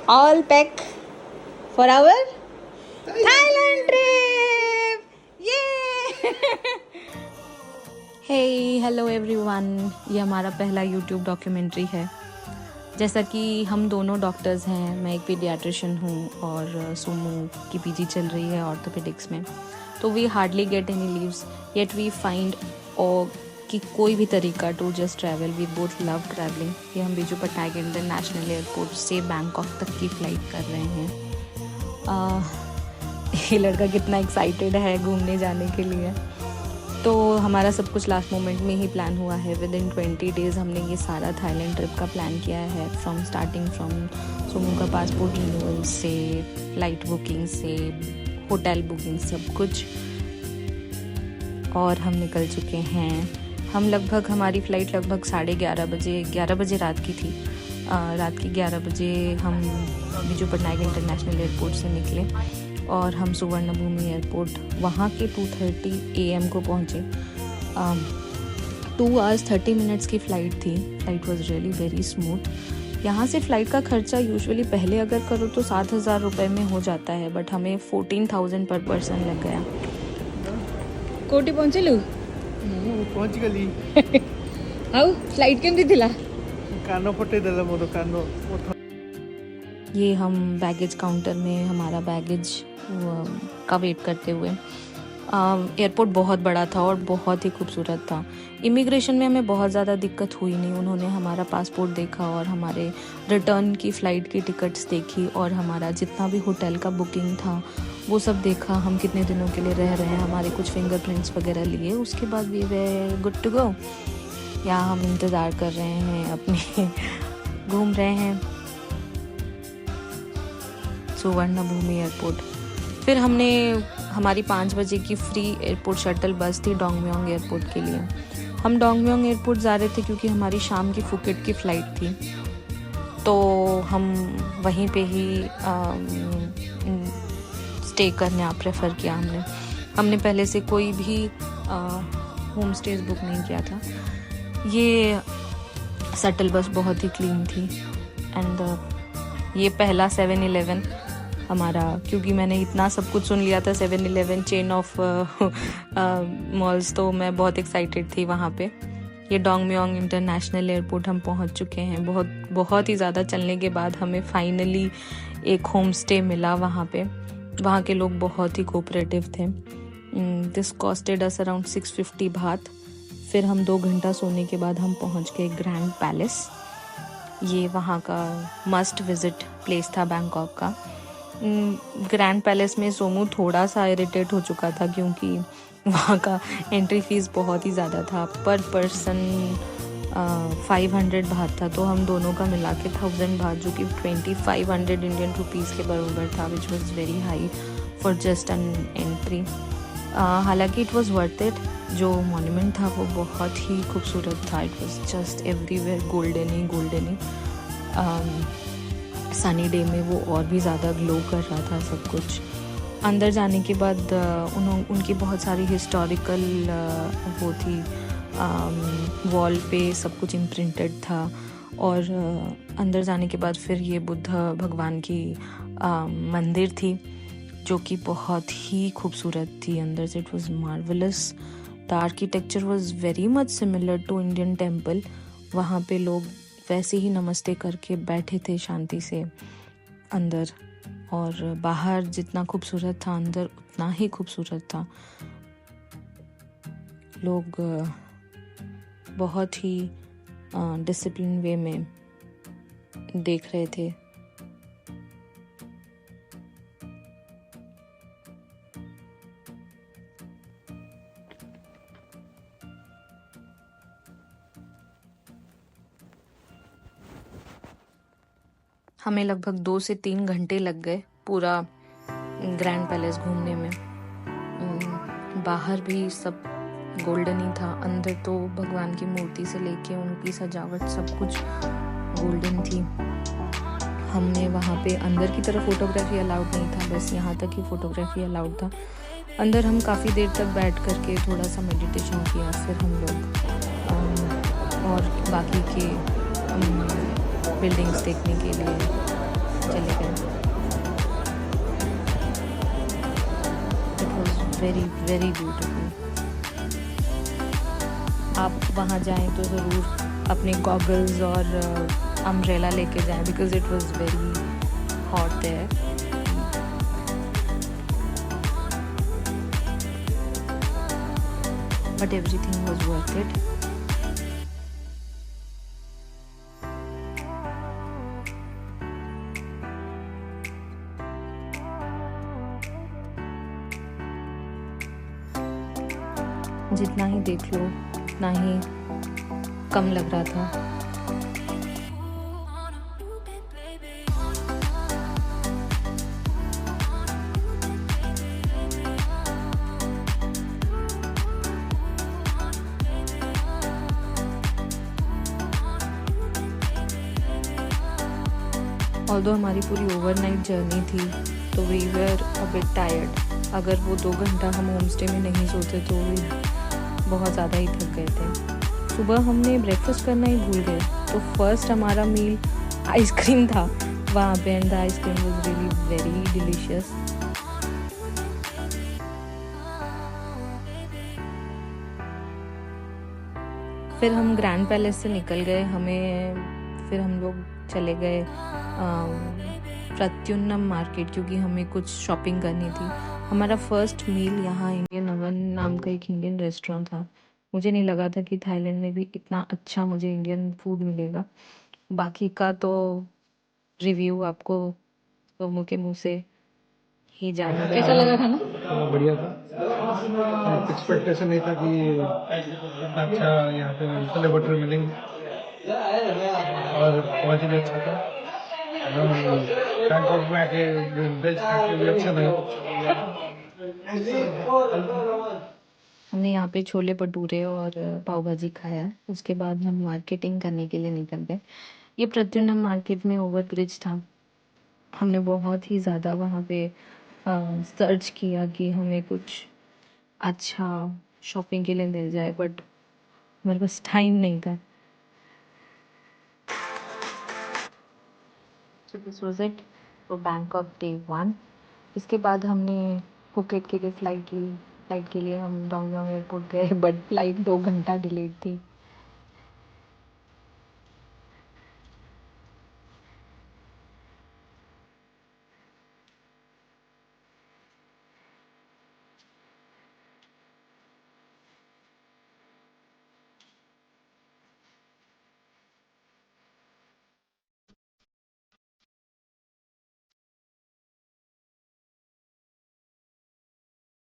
all pack for our Thailand trip. Yay! Hey, hello everyone. ये हमारा पहला YouTube documentary है. जैसा कि हम दोनों डॉक्टर्स हैं, मैं एक पीडियाट्रिशियन हूँ और सुमू की पीजी चल रही है ऑर्थोपेडिक्स में. तो we hardly get any leaves, yet we find कि कोई भी तरीका to just travel. We both love travelling. ये हम बीजू पटनायक इंटरनेशनल एयरपोर्ट से बैंकॉक तक की फ़्लाइट कर रहे हैं. ये लड़का कितना एक्साइटेड है घूमने जाने के लिए. तो हमारा सब कुछ लास्ट मोमेंट में ही प्लान हुआ है. विद इन 20 डेज़ हमने ये सारा थाईलैंड ट्रिप का प्लान किया है. फ्रॉम सुमू का पासपोर्ट रिन्यूअल से, फ़्लाइट बुकिंग से, होटल बुकिंग, सब कुछ. और हम निकल चुके हैं. हमारी फ़्लाइट लगभग 11:30 बजे रात की थी. रात की 11 बजे हम बीजू पटनायक इंटरनेशनल एयरपोर्ट से निकले और हम सुवर्णभूमि एयरपोर्ट वहाँ के 2:30 AM को पहुँचे. 2 hours 30 minutes की फ़्लाइट थी. Flight was really very smooth. यहाँ से फ़्लाइट का खर्चा यूजुअली पहले अगर करो तो 7,000 रुपये में हो जाता है, बट हमें 14,000 पर पर्सन लग गया. कोटी पहुँचलु पहुँच गली आउ फ्लाइट केमती थिला कानो फटे देला मोर कानो. ये हम बैगेज काउंटर में हमारा बैगेज का वेट करते हुए. एयरपोर्ट बहुत बड़ा था और बहुत ही खूबसूरत था. इमिग्रेशन में हमें बहुत ज़्यादा दिक्कत हुई नहीं. उन्होंने हमारा पासपोर्ट देखा और हमारे रिटर्न की फ़्लाइट की टिकट्स देखी और हमारा जितना भी होटल का बुकिंग था वो सब देखा. हम कितने दिनों के लिए रह रहे हैं, हमारे कुछ फिंगरप्रिंट्स वगैरह लिए. उसके बाद we were good to go. यहाँ हम इंतज़ार कर रहे हैं अपने घूम रहे हैं सुवर्णभूमि एयरपोर्ट. फिर हमारी 5 बजे की फ्री एयरपोर्ट शटल बस थी डोंगम्योंग एयरपोर्ट के लिए. हम डोंगम्योंग एयरपोर्ट जा रहे थे क्योंकि हमारी शाम की फुकेट की फ़्लाइट थी. तो हम वहीं पे ही स्टे करने प्रेफर किया. हमने पहले से कोई भी होम स्टेज बुक नहीं किया था. ये शटल बस बहुत ही क्लीन थी. एंड ये पहला 7-Eleven हमारा, क्योंकि मैंने इतना सब कुछ सुन लिया था 7-Eleven चेन ऑफ मॉल्स, तो मैं बहुत एक्साइटेड थी वहाँ पे. ये डोंगम्योंग इंटरनेशनल एयरपोर्ट हम पहुँच चुके हैं. बहुत ही ज़्यादा चलने के बाद हमें फाइनली एक होम स्टे मिला वहाँ पे. वहाँ के लोग बहुत ही कोऑपरेटिव थे. दिस कॉस्टेड अस अराउंड 650 बात. फिर हम 2 घंटा सोने के बाद हम पहुँच गए ग्रैंड पैलेस. ये वहाँ का मस्ट विजिट प्लेस था बैंकॉक का. ग्रैंड पैलेस में सोमू थोड़ा सा इरिटेट हो चुका था क्योंकि वहाँ का एंट्री फीस बहुत ही ज़्यादा था. पर पर्सन 500 बात था. तो हम दोनों का मिला के 1000 बात, जो कि 2500 इंडियन रुपीज़ के बराबर था, which was very high for just an entry. हालांकि इट वॉज वर्थ इट. जो मॉन्यूमेंट था वो बहुत ही खूबसूरत था. It was just everywhere golden. Sunny day में वो और भी ज़्यादा ग्लो कर रहा था सब कुछ. अंदर जाने के बाद उनकी बहुत सारी हिस्टोरिकल वो थी. वॉल पे सब कुछ इम्प्रिंटेड था. और अंदर जाने के बाद फिर ये बुद्ध भगवान की मंदिर थी जो कि बहुत ही खूबसूरत थी अंदर से. It was marvellous. The architecture was very much similar to Indian temple. वहाँ पे लोग वैसे ही नमस्ते करके बैठे थे शांति से अंदर. और बाहर जितना खूबसूरत था अंदर उतना ही खूबसूरत था. लोग बहुत ही डिसिप्लिन वे में देख रहे थे. हमें लगभग 2 से 3 घंटे लग गए पूरा ग्रैंड पैलेस घूमने में. बाहर भी सब गोल्डन ही था. अंदर तो भगवान की मूर्ति से लेके उनकी सजावट सब कुछ गोल्डन थी. हमने वहाँ पे अंदर की तरफ फोटोग्राफी अलाउड नहीं था, बस यहाँ तक ही फोटोग्राफी अलाउड था. अंदर हम काफ़ी देर तक बैठ करके थोड़ा सा मेडिटेशन किया. फिर हम लोग और बाकी के बिल्डिंग्स देखने के लिए चले गए. Very very beautiful. आप वहाँ जाएं तो ज़रूर अपने गॉगल्स और अम्ब्रेला लेके जाएं because it was very hot there. But everything was worth it. जितना ही देख लो उतना ही कम लग रहा था। ऑल्दो हमारी पूरी ओवरनाइट जर्नी थी तो we were a bit tired. अगर वो 2 घंटा हम होम स्टे में नहीं सोते तो बहुत ज़्यादा ही थक गए थे। सुबह हमने ब्रेकफास्ट करना ही भूल गए तो फर्स्ट हमारा मील आइसक्रीम था वहाँ पे and the ice cream was really very delicious. फिर हम ग्रैंड पैलेस से निकल गए। फिर हम लोग चले गए प्रत्युन्नम मार्केट क्योंकि हमें कुछ शॉपिंग करनी थी। हमारा फर्स्ट मील यहाँ इंडियन ओवन नाम का एक इंडियन रेस्टोरेंट था। मुझे नहीं लगा था कि थाईलैंड में भी इतना अच्छा मुझे इंडियन फूड मिलेगा। बाकी का तो रिव्यू आपको तो मुँह के मुँह से ही जानना। कैसा लगा खाना? तो बढ़िया था। एक्सपेक्टेशन नहीं था कि इतना अच्छा यहाँ पे छोले भटूरे मिलेंगे और बहुत ही अच्छा था। बैंकॉक में आके वेज खा के भी अच्छा लगा। हमने यहाँ पे छोले भटूरे और पाव भाजी खाया। उसके बाद हम मार्केटिंग करने के लिए निकल गए। ये प्रत्युन्नम मार्केट में ओवर ब्रिज था। हमने बहुत ही ज़्यादा वहाँ पे सर्च किया कि हमें कुछ अच्छा शॉपिंग के लिए मिल जाए बट मेरे पास टाइम नहीं था। So this was it for Bangkok Day 1। इसके बाद हमने फुकेट के लिए फ़्लाइट के लिए हम डोंगयोंग एयरपोर्ट गए बट फ़्लाइट 2 घंटा डिलेड थी।